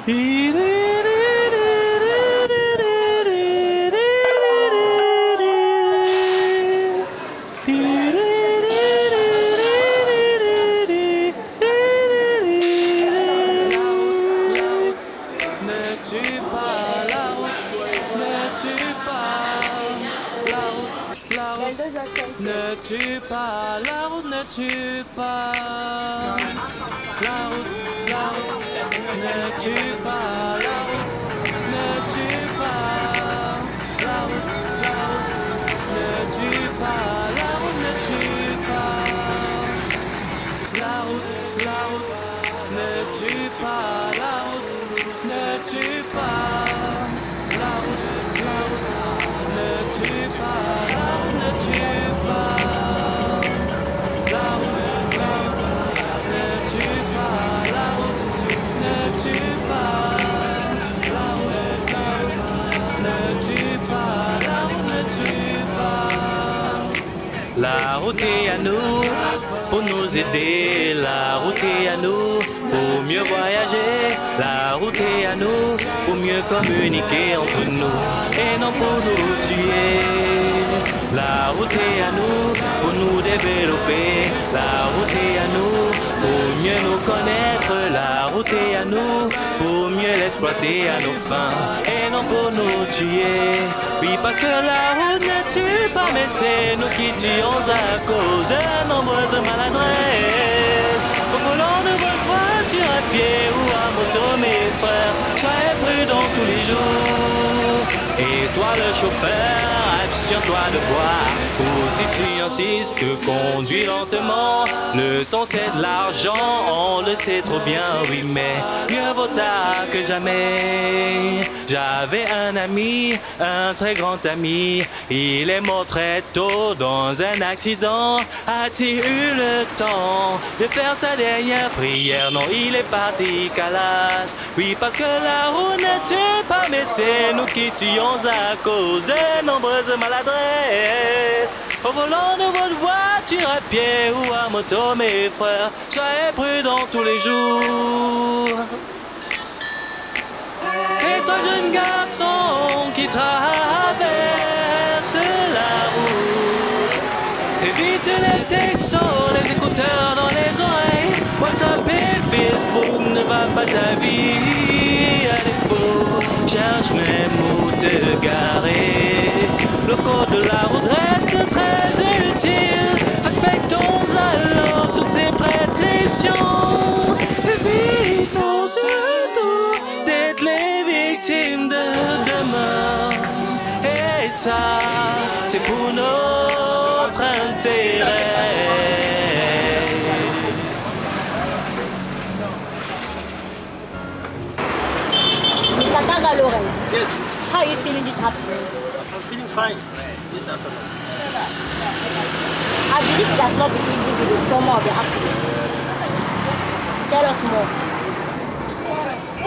Ne tue pas, la route ne tue pas. La route, ne tue pas, la route ne tue pas. La route, ne tue pas, la route ne tue pas. La route, ne tue pas, la route ne tue pas. La route, ne tue pas, la route ne tue pas. La route, ne tue pas, la route ne tue pas. La route, ne tue pas, la route ne tue pas. La route est à nous pour nous aider, la route est à nous pour mieux voyager, la route est à nous pour mieux communiquer entre nous et non pour nous tuer. La route est à nous pour nous développer, la route est à nous pour mieux nous connaître, la route est à nous pour mieux l'exploiter à nos fins et non pour nous tuer. Oui, parce que la route ne tue pas, mais c'est nous qui tuons à cause de nombreuses maladresses. Au volant de votre voiture à pied ou à moto, mes frères, soyez prudents tous les jours. Et toi le chauffeur, abstiens-toi de boire. Ou si tu insistes, conduis lentement. Le temps c'est de l'argent, on le sait trop bien, oui, mais mieux vaut tard que jamais. J'avais un ami, un très grand ami. Il est mort très tôt dans un accident. A-t-il eu le temps de faire sa dernière prière? Non, il est parti calasse. Oui, parce que la route ne tue pas, mais c'est nous qui tuons à cause de nombreuses maladresses. Au volant de votre voiture à pied ou à moto, mes frères, soyez prudents tous les jours. Et toi, jeune garçon qui traverse la route, évite les textos, les écouteurs dans les oreilles. WhatsApp et Facebook ne va pas ta vie à défaut. Cherche même où te garer. Le code de la route reste très utile. Respectons alors toutes ces prescriptions. Évitons surtout d'être les victimes de demain. Et ça, c'est pour notre intérêt. Mr. Taga Lawrence, Yes, how are you feeling this afternoon? I'm feeling fine this afternoon. I believe it has not been easy with the trauma of the accident. Tell us more.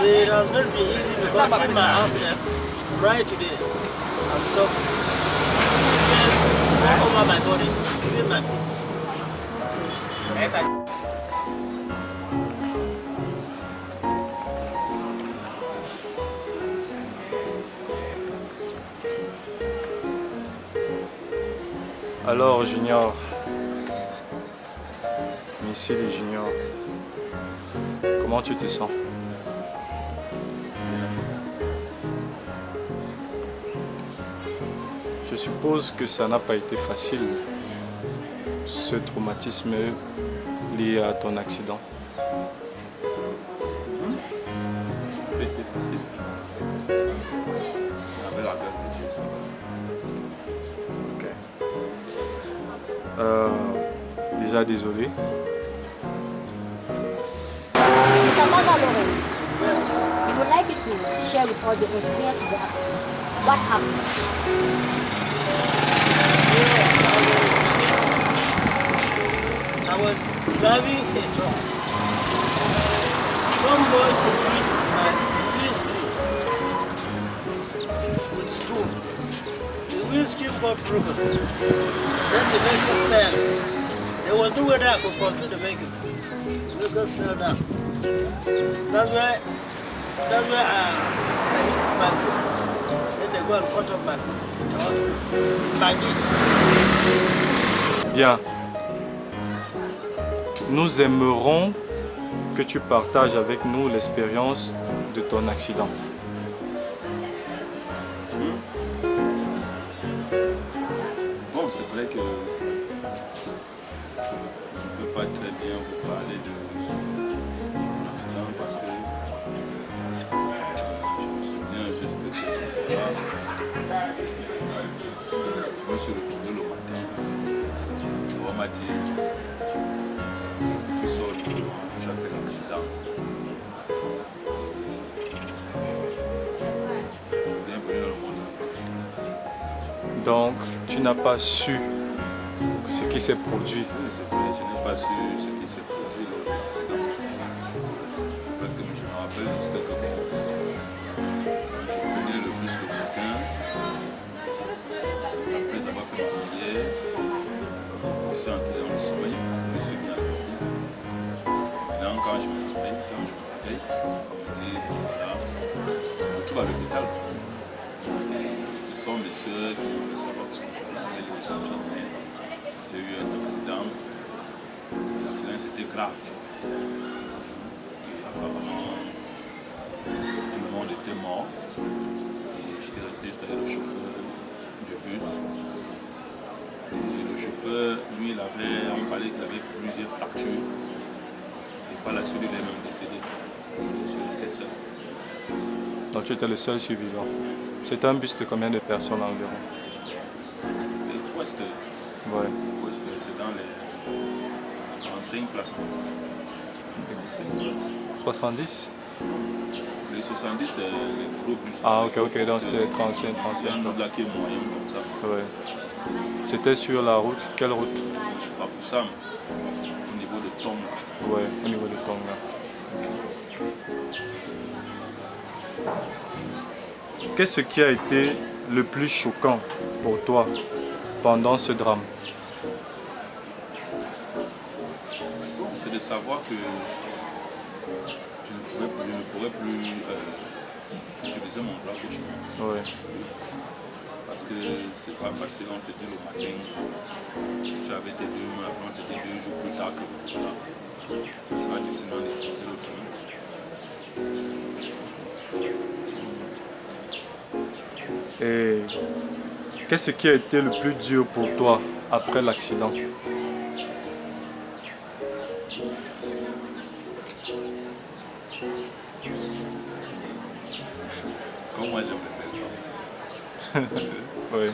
It has not been easy because in my accident right today, I'm suffering. All over my body, even my feet. Alors Junior, ici les juniors, comment tu te sens? Je suppose que ça n'a pas été facile, ce traumatisme lié à ton accident. Ça n'a pas été facile. Avec la grâce de Dieu, ça va. Déjà désolé. Mr. Taga Lawrence, we would like you to share with us the experience of the accident. What happened? I was driving a truck. Some boys hit my windscreen with stone. The windscreen got broken. Then the vehicle fell. There was no way that I could control the vehicle. The vehicle fell down. That's why That's where I hit my foot. Then they go and cut off my foot in the hospital. My knee. Bien. Nous aimerons que tu partages avec nous l'expérience de ton accident. Bon, c'est vrai que je ne peux pas très bien vous parler de mon accident parce que je me souviens juste que voilà, je me suis retrouvé le matin. On m'a dit, tu sors du bois, tu as fait l'accident. Bienvenue dans le monde. Donc, tu n'as pas su ce qui s'est produit. Oui, c'est vrai, je n'ai pas su ce qui s'est produit lors de l'accident. C'est vrai que je me rappelle juste que bon, quand je prenais le bus le matin, après avoir fait ma prière, je suis entré dans le sommeil, je me suis mis à dormir. Maintenant, quand je me réveille, on me dit, voilà, on me trouve à l'hôpital. Et ce sont mes soeurs qui m'ont fait savoir que voilà, avec les infirmières, j'ai eu un accident. L'accident c'était grave. Et apparemment, tout le monde était mort. Et j'étais resté juste avec le chauffeur du bus. Et le chauffeur, lui, on parlait qu'il avait plusieurs fractures. Et par la suite, il est même décédé. Et je suis resté seul. Donc, tu étais le seul survivant. C'était un bus de combien de personnes environ? Et Ouest, Ouais. c'est dans les 45 places. 45 places. 70? Les 70, c'est les gros bus. Ah, ok, donc c'était 35, Il y a 35. un autre là qui est moyen comme ça. Ouais. C'était sur la route. Quelle route? À Foussam, au niveau de Tonga. Ouais, au niveau de Tonga. Qu'est-ce qui a été le plus choquant pour toi pendant ce drame? Bon, c'est de savoir que je ne pourrais plus utiliser mon bras gauche. Ouais. Parce que c'est pas facile, on te dit le matin, tu avais tes deux mains, après on te dit 2 jours plus tard que voilà. Ça sera difficile d'utiliser l'autre main. Et qu'est-ce qui a été le plus dur pour toi après l'accident? Comme moi j'aime les belles femmes. Oui.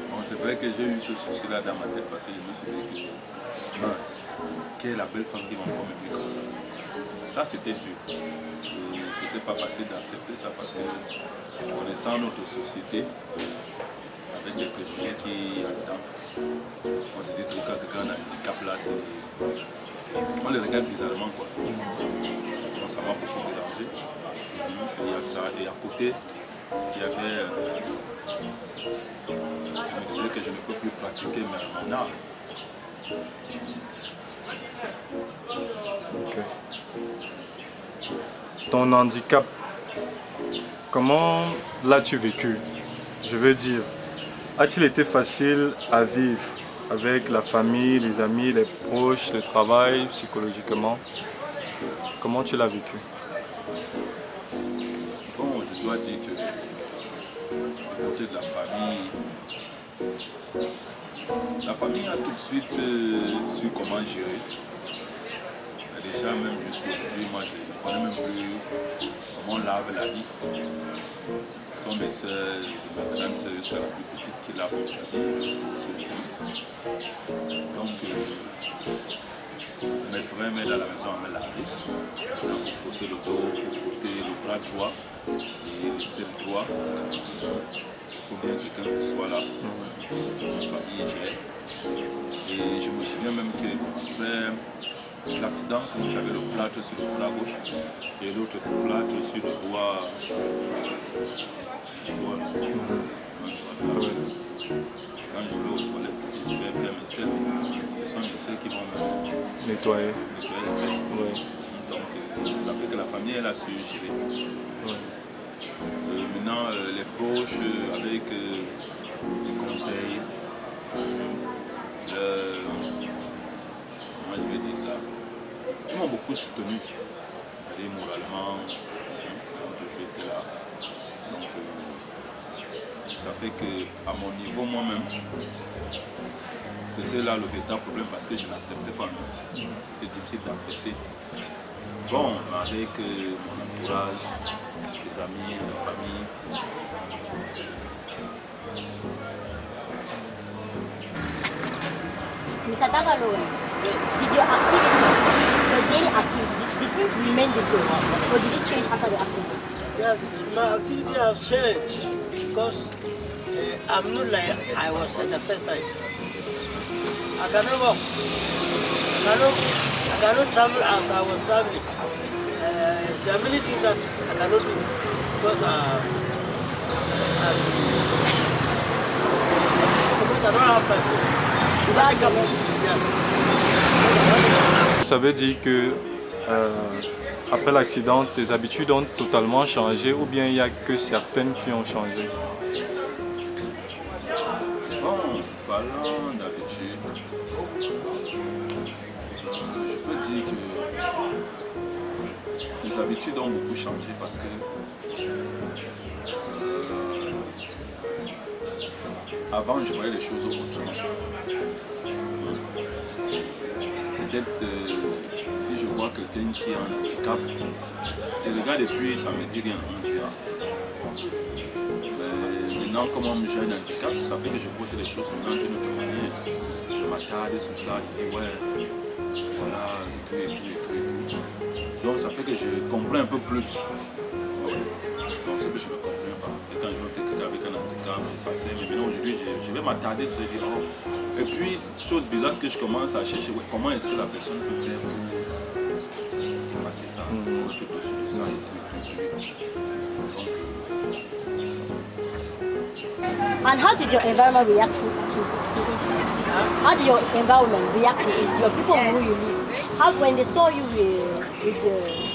Bon, c'est vrai que j'ai eu ce souci-là dans ma tête parce que je me suis dit que mince, quelle est la belle femme qui va encore m'aimer comme ça? Ça c'était dur. C'était pas facile d'accepter ça parce que connaissant notre société, avec des préjugés qui y a dedans, on se dit que quand quelqu'un a un handicap là, on les regarde bizarrement quoi. Donc ça m'a beaucoup dérangé. Et il y a ça. Et à côté, il y avait. Je me disais que je ne peux plus pratiquer mon art. Ok. Ton handicap, comment l'as-tu vécu? Je veux dire, a-t-il été facile à vivre avec la famille, les amis, les proches, le travail, psychologiquement? Comment tu l'as vécu? Bon, je dois dire que du côté de la famille a tout de suite su comment gérer. Et déjà, même jusqu'aujourd'hui, moi je ne connais même plus comment on lave la vie. Ce sont mes soeurs, de ma grande soeur jusqu'à la plus petite qui lavent mes habits jusqu'au temps. Donc, mes frères m'aident à la maison à me laver. Par exemple, pour frotter le dos, pour frotter le bras droit et le ciel droit. Il faut bien quelqu'un qui soit là. Ma famille gère. Et je me souviens même que après l'accident, j'avais le plâtre sur le bras gauche et l'autre plâtre sur le doigt. Quand je vais aux toilettes, si je vais faire mes selles, ce sont mes selles qui vont me Nettoyer. nettoyer les fesses. Oui. Donc ça fait que la famille elle a su gérer. Ouais. Maintenant les proches avec les conseils, comment je vais dire ça, ils m'ont beaucoup soutenu, moralement, ils ont toujours été là. Donc ça fait que à mon niveau moi-même, c'était là le véritable problème parce que je n'acceptais pas. C'était difficile d'accepter. Bon, avec mon entourage, les amis, la famille. Mr. Tanga Lawrence, did your activities, your daily activities, did it remain the same or did it change after the accident? Yes, my activity have changed because I'm not like I was at the first time. I cannot walk. I cannot travel as I was traveling. There are many things that I cannot do because I don't have my phone. Yes. Ça veut dire que après l'accident, tes habitudes ont totalement changé ou bien il n'y a que certaines qui ont changé? Bon, parlant d'habitude, je peux dire que mes habitudes ont beaucoup changé parce que avant je voyais les choses autrement. Peut-être si je vois quelqu'un qui a un handicap, je regarde et puis ça me dit rien. Maintenant, comme j'ai un handicap, ça fait que je vois les choses maintenant d'une autre manière. Je m'attarde sur ça, je dis ouais, voilà, et tout. Donc ça fait que je comprends un peu plus. Ouais. Donc c'est que je ne comprends pas. Et quand je vois quelqu'un avec un handicap, j'ai passé, mais maintenant aujourd'hui, je vais m'attarder sur dire oh. Et puis, chose bizarre, c'est que je commence à chercher ouais, comment est-ce que la personne peut faire pour dépasser ça, pour te dessus de ça et tout. And how did your environment react to it? How did your environment react to it? Your people who you live, how when they saw you with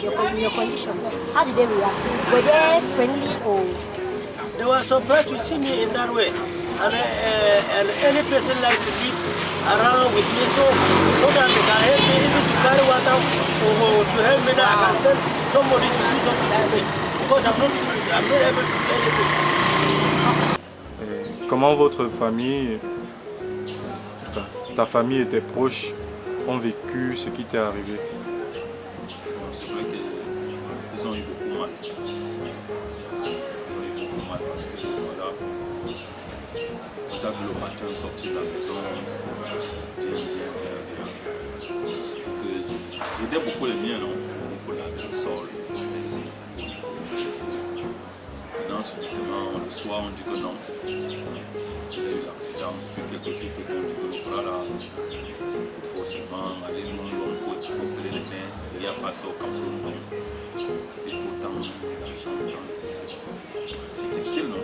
your condition, how did they react? Were they friendly or? They were surprised to see me in that way. And any person like to live around with me so that they can help me even to carry water or to help me that I can send somebody to do something for me because I'm not able to do anything. Et comment votre famille, enfin, ta famille et tes proches ont vécu ce qui t'est arrivé? C'est vrai qu'ils ont eu beaucoup mal. Parce que voilà, on t'a vu le matin sortir de la maison, bien. J'aidais beaucoup les miens, non? Il faut laver le sol, il faut faire ici, il faut. Maintenant, subitement, le soir, on dit que non. Il y a eu l'accident, depuis quelques jours, on dit que voilà, il faut seulement aller long pour opérer les mains, il n'y a pas ça au Cameroun. Il faut tant d'argent, tant de ceci. C'est difficile, non?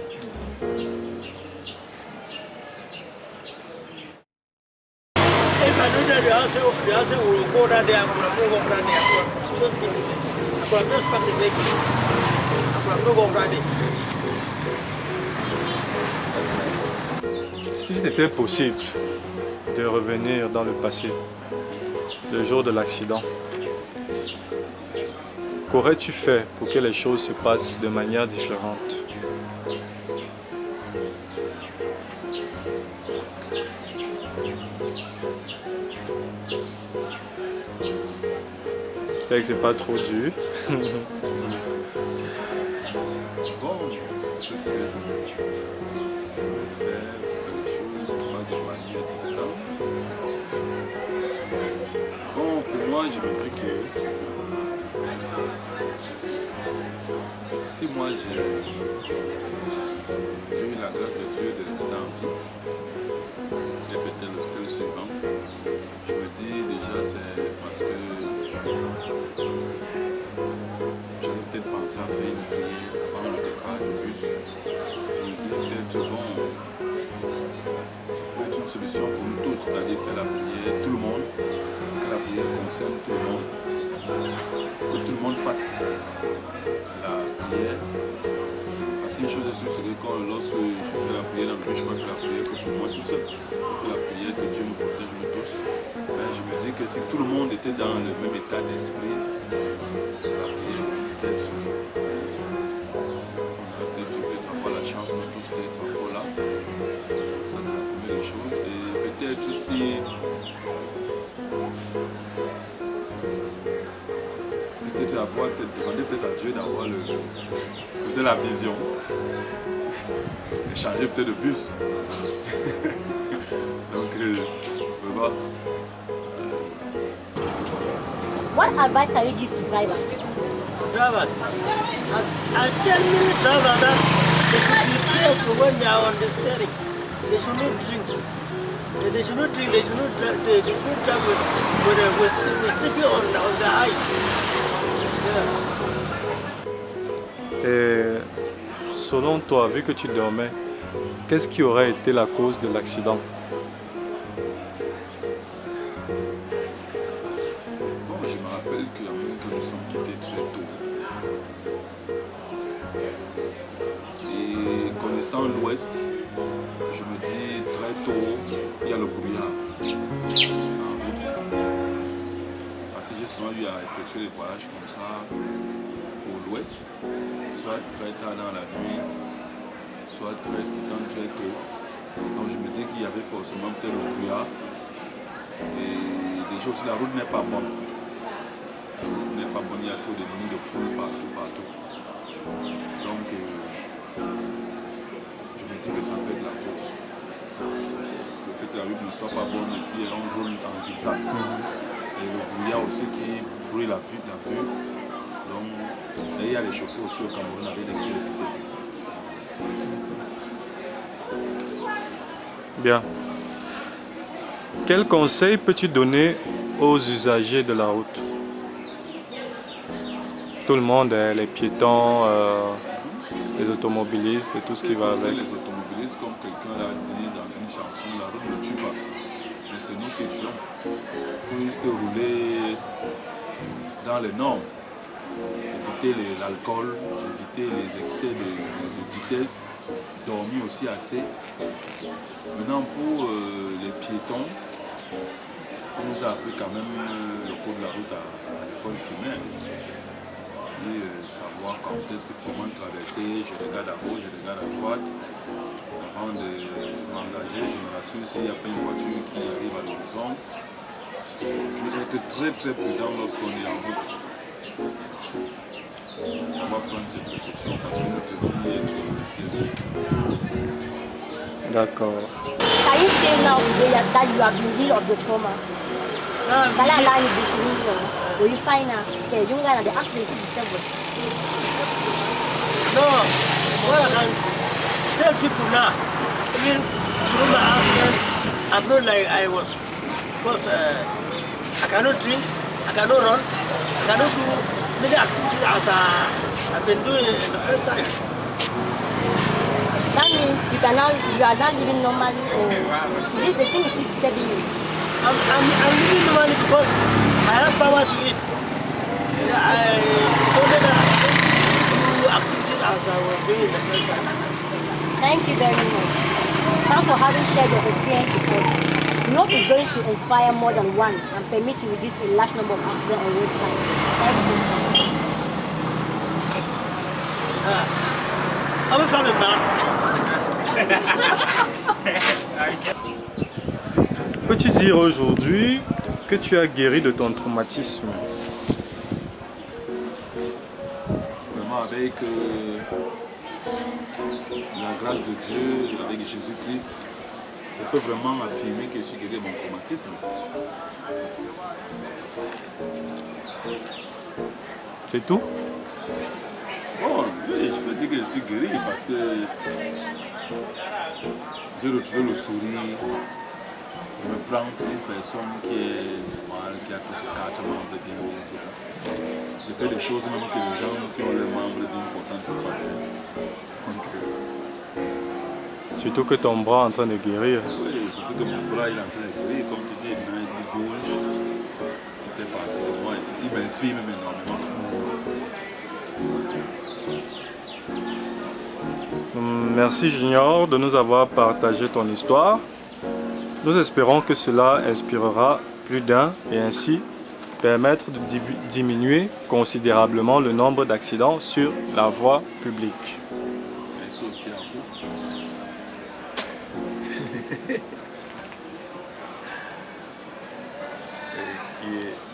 If I know that the answer will go down there, I'm going to move on down there. I'm going to just pack the vehicle. I'm going to move on down there. S'il était possible de revenir dans le passé, le jour de l'accident, qu'aurais-tu fait pour que les choses se passent de manière différente? J'espère que c'est pas trop dur. Bon, ce que je vais faire pour les choses pas de manière différente. Bon, pour moi, je me dis que si moi j'ai eu la grâce de Dieu de rester en vie, et peut-être le seul suivant, je me dis déjà c'est parce que j'allais peut-être penser à faire une prière avant le départ du bus. Je me dis peut-être bon, ça peut être une solution pour nous tous, c'est-à-dire faire la prière, tout le monde, que la prière concerne tout le monde. que tout le monde fasse la prière. Parce qu'une chose est sûre, c'est que lorsque je fais la prière dans le but, je ne fais pas la prière que pour moi tout seul. Je fais la prière que Dieu nous protège, nous tous. Mais je me dis que si tout le monde était dans le même état d'esprit, la prière, peut-être, on aurait peut-être avoir la chance, nous tous, d'être encore là. Ça, c'est la première des choses. Et peut-être si... Peut-être demander peut-être à Dieu d'avoir peut-être la vision. Et changer peut-être de bus. Donc, vraiment. What advice can you give to drivers? Drivers, I tell many drivers that they should be careful when they are on the steering. They should not drink. They should not drink. They should not drive. They should not drive with sleeping on the ice. Yes. Et selon toi, vu que tu dormais, qu'est-ce qui aurait été la cause de l'accident? Bon, je me rappelle que nous sommes quittés très tôt. Et connaissant l'Ouest, je me dis très tôt, il y a le brouillard en route. Parce que j'ai souvent eu à effectuer des voyages comme ça pour l'Ouest, soit très tard dans la nuit, soit quittant très tôt. Donc je me dis qu'il y avait forcément peut-être le brouillard. Et déjà aussi la route n'est pas bonne. La route n'est pas bonne, il y a trop de nids de poules partout. Donc je me dis que ça peut être la cause. Le fait que la route ne soit pas bonne et puis on roule en zigzag. Et le brouillard aussi qui brouille la vue. Donc, et il y a les chauffeurs aussi au Cameroun avec l'excès de vitesse. Bien. Quel conseil peux-tu donner aux usagers de la route? Tout le monde, les piétons, les automobilistes et tout ce qui va avec. Les automobilistes, comme quelqu'un l'a dit dans une chanson, la route ne tue pas. Mais c'est nous qui tuons. Il faut juste rouler dans les normes. Éviter l'alcool, éviter les excès de vitesse, dormir aussi assez. Maintenant pour les piétons, on nous a appris quand même le code de la route à l'école primaire. C'est-à-dire savoir comment traverser, je regarde à gauche, je regarde à droite. Avant de m'engager, je me rassure s'il n'y a pas une voiture qui arrive à l'horizon. Et puis être très très prudent lorsqu'on est en route. On va prendre cette précaution parce que notre vie est très précieuse. D'accord. Can you say now today that you have been healed of your trauma? Kala ala ni bisi or you find out okay, you gonna the accident is disturbed. No, what I can tell people now, even through my accident, I'm not like I was. Because I cannot drink, I cannot run, I cannot do many activities as I've been doing the first time. That means you are now living normally or is this the thing is still disturbing you? I'm living normally because I have power to eat. So that I do activities as I was doing the first time. Thank you very much. Thanks for having shared your experience with us. We hope it's going to inspire more than one and permit to reduce a large number of accidents on roadside. Thank you. I'm a family man. Peux-tu dire aujourd'hui que tu as guéri de ton traumatisme? Vraiment avec la grâce de Dieu, avec Jésus-Christ, je peux vraiment affirmer que je suis guéri de mon traumatisme. C'est tout? Bon, oui, je peux dire que je suis guéri parce que j'ai retrouvé le sourire. Je me prends pour une personne qui est normale, qui a tous ses 4 membres bien. Je fais des choses même que les gens qui ont leurs membres bien importants ne peuvent pas faire. Donc, Surtout que ton bras est en train de guérir. oui, surtout que mon bras il est en train de guérir. Comme tu dis, maintenant il bouge. Il fait partie de moi. Il qui m'inspire même énormément. Merci Junior de nous avoir partagé ton histoire. Nous espérons que cela inspirera plus d'un et ainsi permettre de diminuer considérablement le nombre d'accidents sur la voie publique. Merci aussi à vous. Qui est